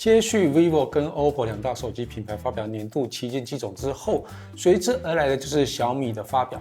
接续 vivo 跟 OPPO 两大手机品牌发表年度旗舰机种之后，随之而来的就是小米的发表。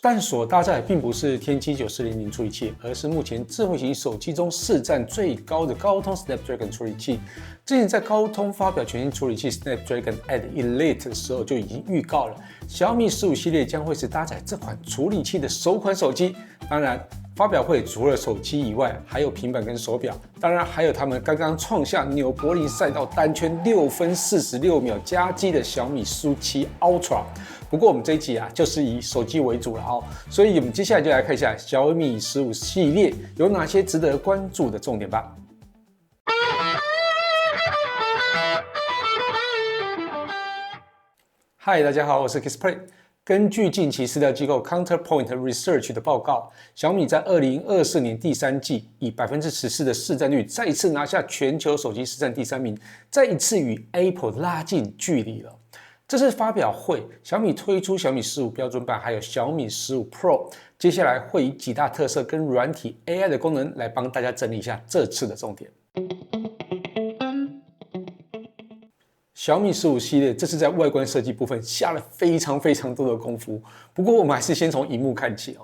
但所搭载并不是天玑9400处理器，而是目前智慧型手机中市占最高的高通 Snapdragon 处理器。之前在高通发表全新处理器 Snapdragon 8 Elite 的时候，就已经预告了小米15系列将会是搭载这款处理器的首款手机。当然，发表会除了手机以外，还有平板跟手表，当然还有他们刚刚创下纽柏林赛道单圈6分46秒佳绩的小米17 Ultra。不过我们这一集就是以手机为主了所以我们接下来就来看一下小米15系列有哪些值得关注的重点吧。嗨，大家好，我是 Kissplay。根据近期市调机构 Counterpoint Research 的报告，小米在2024年第三季以14%的市占率再次拿下全球手机市占第3名，再一次与 Apple 拉近距离了。这次发表会，小米推出小米15标准版，还有小米15 Pro。接下来会以几大特色跟软体 AI 的功能来帮大家整理一下这次的重点。小米15系列这次在外观设计部分下了非常多的功夫，不过我们还是先从萤幕看起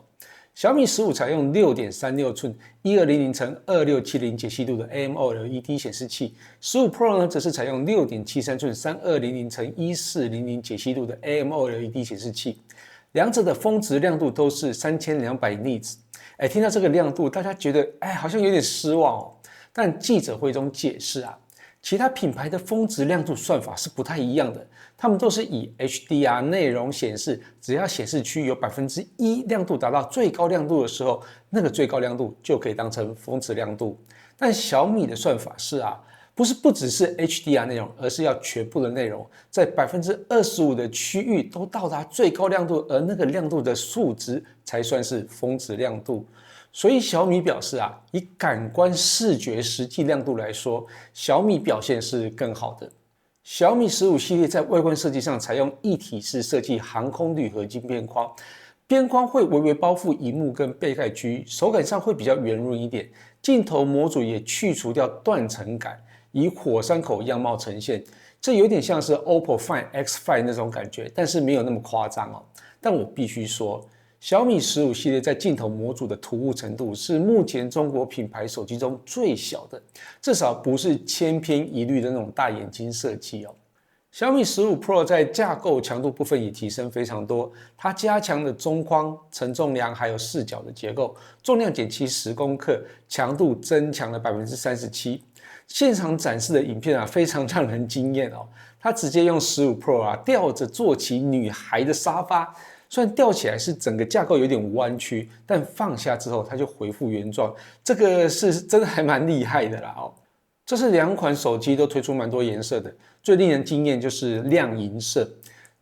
小米15采用 6.36 寸 1200x2670 解析度的 AMOLED 显示器，15 Pro 呢则是采用 6.73 寸 3200x1400 解析度的 AMOLED 显示器，两者的峰值亮度都是3200 nits。听到这个亮度，大家觉得好像有点失望但记者会中解释其他品牌的峰值亮度算法是不太一样的，他们都是以 HDR 内容显示，只要显示区有 1% 亮度达到最高亮度的时候，那个最高亮度就可以当成峰值亮度。但小米的算法是不只是 HDR 内容，而是要全部的内容在 25% 的区域都到达最高亮度，而那个亮度的数值才算是峰值亮度。所以小米表示以感官视觉实际亮度来说，小米表现是更好的。小米15系列在外观设计上采用一体式设计航空铝合金边框，边框会微微包覆萤幕跟背盖区域，手感上会比较圆润一点。镜头模组也去除掉断层感，以火山口样貌呈现，这有点像是 OPPO Find X5 那种感觉，但是没有那么夸张但我必须说，小米15系列在镜头模组的突兀程度是目前中国品牌手机中最小的，至少不是千篇一律的那种大眼睛设计小米15 Pro 在架构强度部分也提升非常多，它加强了中框、承重梁还有视角的结构，重量减轻10公克，强度增强了 37%。现场展示的影片非常让人惊艳它直接用15 Pro 吊着坐骑女孩的沙发，虽然吊起来是整个架构有点弯曲，但放下之后它就恢复原状，这个是真的还蛮厉害的啦这是两款手机都推出蛮多颜色的，最令人惊艳就是亮银色。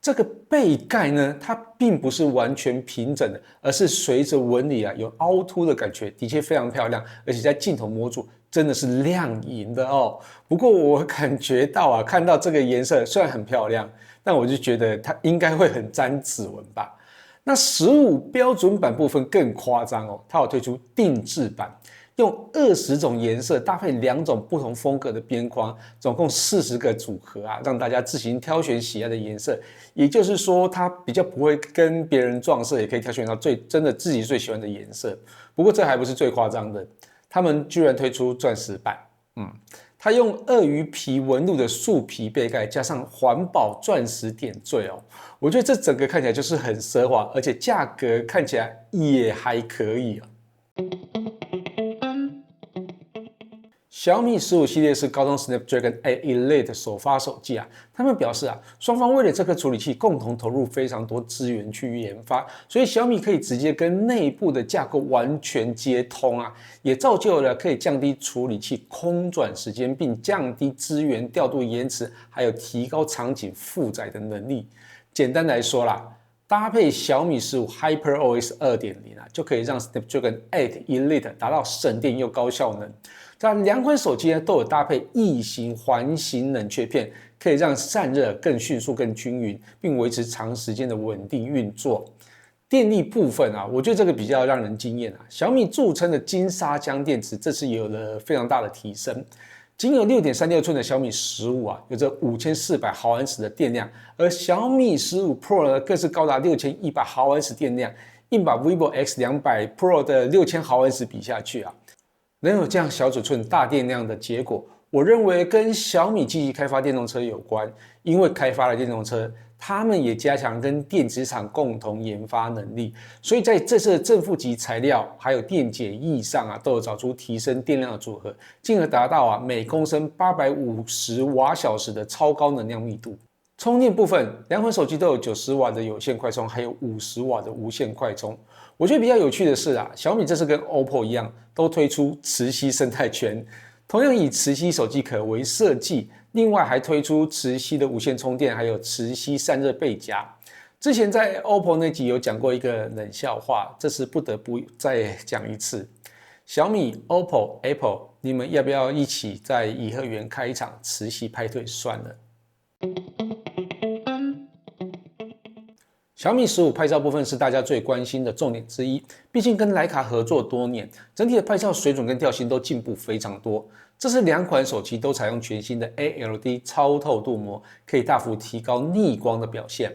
这个背盖呢，它并不是完全平整的，而是随着纹理有凹凸的感觉，的确非常漂亮，而且在镜头模组真的是亮银的不过我感觉到看到这个颜色虽然很漂亮，但我就觉得它应该会很沾指纹吧。那15标准版部分更夸张它有推出定制版，用20种颜色搭配2种不同风格的边框，总共40个组合让大家自行挑选喜爱的颜色。也就是说，它比较不会跟别人撞色，也可以挑选到真的自己最喜欢的颜色。不过这还不是最夸张的，他们居然推出钻石版。它用鳄鱼皮纹路的树皮背盖，加上环保钻石点缀我觉得这整个看起来就是很奢华，而且价格看起来也还可以小米15系列是高通 Snapdragon 8 Elite 首发手机他们表示双方为了这颗处理器共同投入非常多资源去研发，所以小米可以直接跟内部的架构完全接通也造就了可以降低处理器空转时间，并降低资源调度延迟，还有提高场景负载的能力。简单来说搭配小米15 HyperOS 2.0就可以让 Snapdragon 8 Elite 达到省电又高效能。这两款手机都有搭配异形环形冷却片，可以让散热更迅速、更均匀，并维持长时间的稳定运作。电力部分我觉得这个比较让人惊艳小米著称的金沙浆电池这次也有了非常大的提升。仅有6.36寸的小米15啊，有着5400毫安时的电量，而小米15 Pro 呢，更是高达6100毫安时电量，硬把 vivo X200 Pro 的6000毫安时比下去啊。能有这样小尺寸大电量的结果，我认为跟小米积极开发电动车有关，因为开发了电动车，他们也加强跟电子厂共同研发能力，所以在这次的正负极材料还有电解液上啊，都有找出提升电量的组合，进而达到每公升850瓦小时的超高能量密度。充电部分，两款手机都有90瓦的有线快充，还有50瓦的无线快充。我觉得比较有趣的是小米这次跟 OPPO 一样，都推出磁吸生态圈，同样以磁吸手机壳为设计，另外还推出磁吸的无线充电，还有磁吸散热背夹。之前在 OPPO 那集有讲过一个冷笑话，这次不得不再讲一次。小米、OPPO、Apple， 你们要不要一起在颐和园开一场磁吸派对算了？小米15拍照部分是大家最关心的重点之一，毕竟跟徕卡合作多年，整体的拍照水准跟调性都进步非常多。这是两款手机都采用全新的 ALD 超透镀膜，可以大幅提高逆光的表现。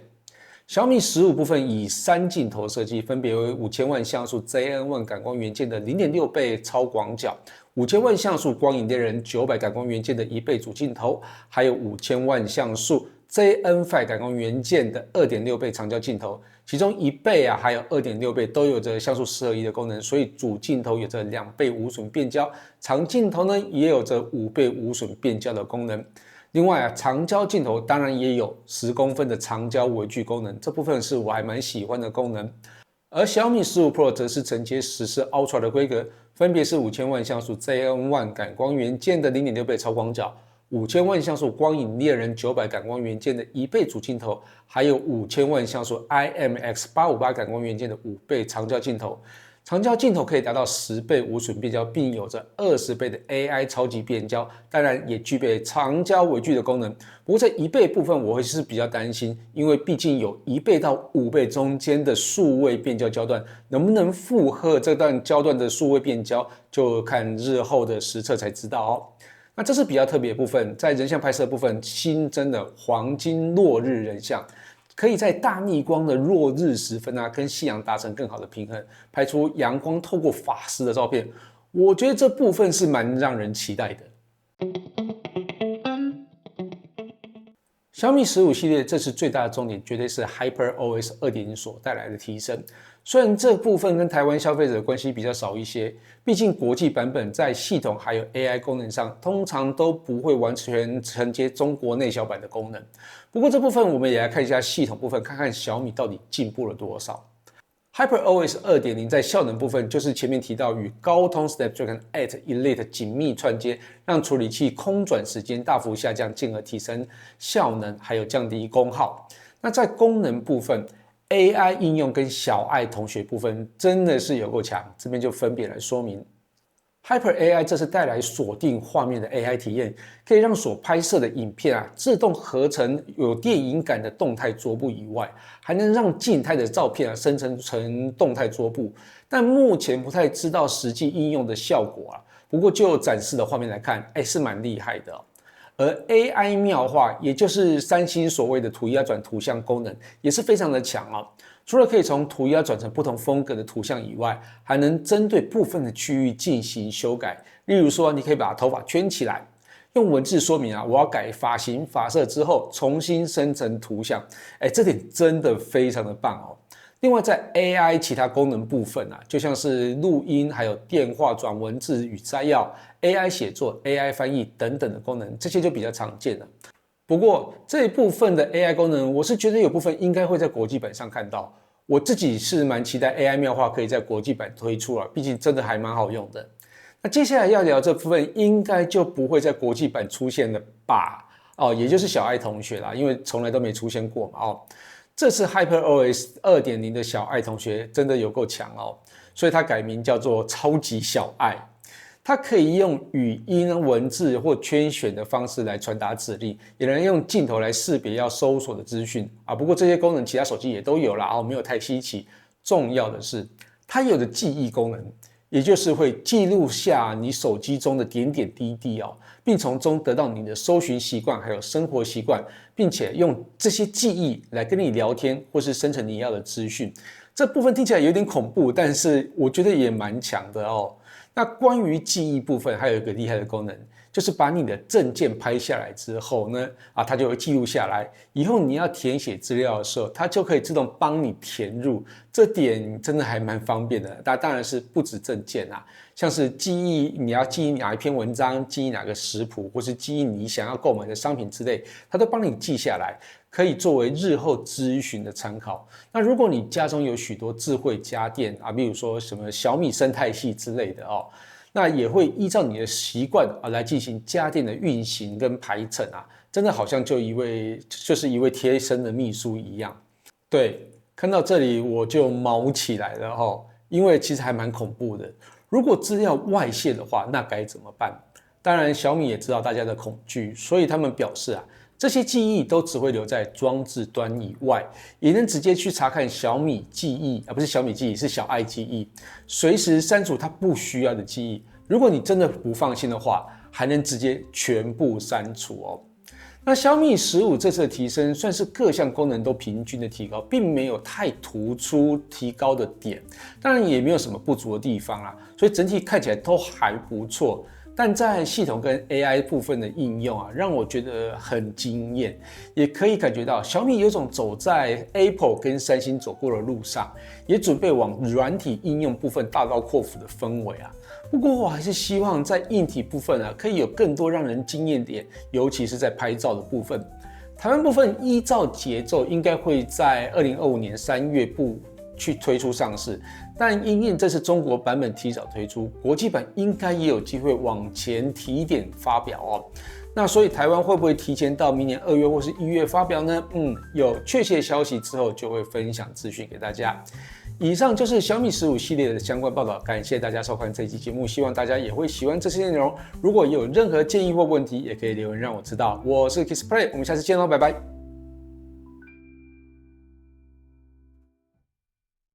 小米15部分以3镜头设计，分别为5000万像素 ZN-1 感光元件的 0.6 倍超广角，5000万像素光影猎人900感光元件的1倍主镜头，还有5000万像素ZN-5 感光元件的 2.6 倍长焦镜头，其中1倍还有 2.6 倍都有着像素421的功能，所以主镜头有着2倍无损变焦，长镜头呢也有着5倍无损变焦的功能。另外长焦镜头当然也有10公分的长焦微距功能，这部分是我还蛮喜欢的功能。而小米15 Pro 则是承接14 Ultra 的规格，分别是5000万像素 ZN-1 感光元件的 0.6 倍超广角，5000万像素光影猎人900感光元件的1倍主镜头，还有5000万像素 IMX858 感光元件的5倍长焦镜头。长焦镜头可以达到10倍无损变焦，并有着20倍的 AI 超级变焦，当然也具备长焦微距的功能。不过在1倍部分，我会是比较担心，因为毕竟有1倍到5倍中间的数位变焦焦段，能不能负荷这段焦段的数位变焦，就看日后的实测才知道哦。那这是比较特别的部分，在人像拍摄部分新增的黄金落日人像。可以在大逆光的落日时分跟夕阳达成更好的平衡，拍出阳光透过发丝的照片。我觉得这部分是蛮让人期待的。小米15系列这次最大的重点绝对是 HyperOS 2.0 所带来的提升。虽然这部分跟台湾消费者的关系比较少一些，毕竟国际版本在系统还有 AI 功能上，通常都不会完全承接中国内销版的功能。不过这部分我们也来看一下系统部分，看看小米到底进步了多少。HyperOS 2.0 在效能部分，就是前面提到与高通 Snapdragon 8 Elite 紧密串接，让处理器空转时间大幅下降，进而提升效能，还有降低功耗。那在功能部分， AI 应用跟小爱同学部分真的是有够强，这边就分别来说明。Hyper AI 这是带来锁定画面的 AI 体验，可以让所拍摄的影片自动合成有电影感的动态桌布以外，还能让静态的照片生成成动态桌布。但目前不太知道实际应用的效果不过就展示的画面来看，是蛮厉害的而 AI 妙化，也就是三星所谓的图压转图像功能，也是非常的强除了可以从涂鸦转成不同风格的图像以外，还能针对部分的区域进行修改。例如说，你可以把头发圈起来，用文字说明我要改发型、发色之后，重新生成图像。这点真的非常的棒另外，在 AI 其他功能部分就像是录音、还有电话转文字与摘要、AI 写作、AI 翻译等等的功能，这些就比较常见了。不过这一部分的 AI 功能，我是觉得有部分应该会在国际版上看到。我自己是蛮期待 AI 妙化可以在国际版推出毕竟真的还蛮好用的。那接下来要聊这部分，应该就不会在国际版出现了吧？也就是小爱同学啦，因为从来都没出现过嘛这次 HyperOS 2.0 的小爱同学真的有够强所以它改名叫做超级小爱。它可以用语音、文字或圈选的方式来传达指令，也能用镜头来识别要搜索的资讯不过这些功能其他手机也都有啦没有太稀奇。重要的是，它有的记忆功能，也就是会记录下你手机中的点点滴滴并从中得到你的搜寻习惯还有生活习惯，并且用这些记忆来跟你聊天或是生成你要的资讯。这部分听起来有点恐怖，但是我觉得也蛮强的哦。那关于记忆部分，还有一个厉害的功能，就是把你的证件拍下来之后呢，它就会记录下来。以后你要填写资料的时候，它就可以自动帮你填入。这点真的还蛮方便的。当然是不止证件啊，像是记忆你要记忆哪一篇文章，记忆哪个食谱，或是记忆你想要购买的商品之类，它都帮你记下来。可以作为日后咨询的参考。那如果你家中有许多智慧家电比如说什么小米生态系之类的那也会依照你的习惯来进行家电的运行跟排程真的好像就是一位贴身的秘书一样。对，看到这里我就毛起来了因为其实还蛮恐怖的。如果资料外泄的话，那该怎么办？当然，小米也知道大家的恐惧，所以他们表示这些记忆都只会留在装置端以外，也能直接去查看小米记忆不是小米记忆，是小爱记忆，随时删除它不需要的记忆。如果你真的不放心的话，还能直接全部删除那小米15这次的提升算是各项功能都平均的提高，并没有太突出提高的点，当然也没有什么不足的地方啦，所以整体看起来都还不错。但在系统跟 AI 部分的应用让我觉得很惊艳，也可以感觉到小米有种走在 Apple 跟三星走过的路上，也准备往软体应用部分大刀阔斧的氛围不过我还是希望在硬体部分可以有更多让人惊艳点，尤其是在拍照的部分。台湾部分依照节奏应该会在2025年3月去推出上市，但因应这次中国版本提早推出，国际版应该也有机会往前提点发表那所以台湾会不会提前到明年2月或是1月发表呢？有确切消息之后就会分享资讯给大家。以上就是小米15系列的相关报道，感谢大家收看这一期节目，希望大家也会喜欢这些内容。如果有任何建议或问题，也可以留言让我知道。我是 Kissplay， 我们下次见喽，拜拜。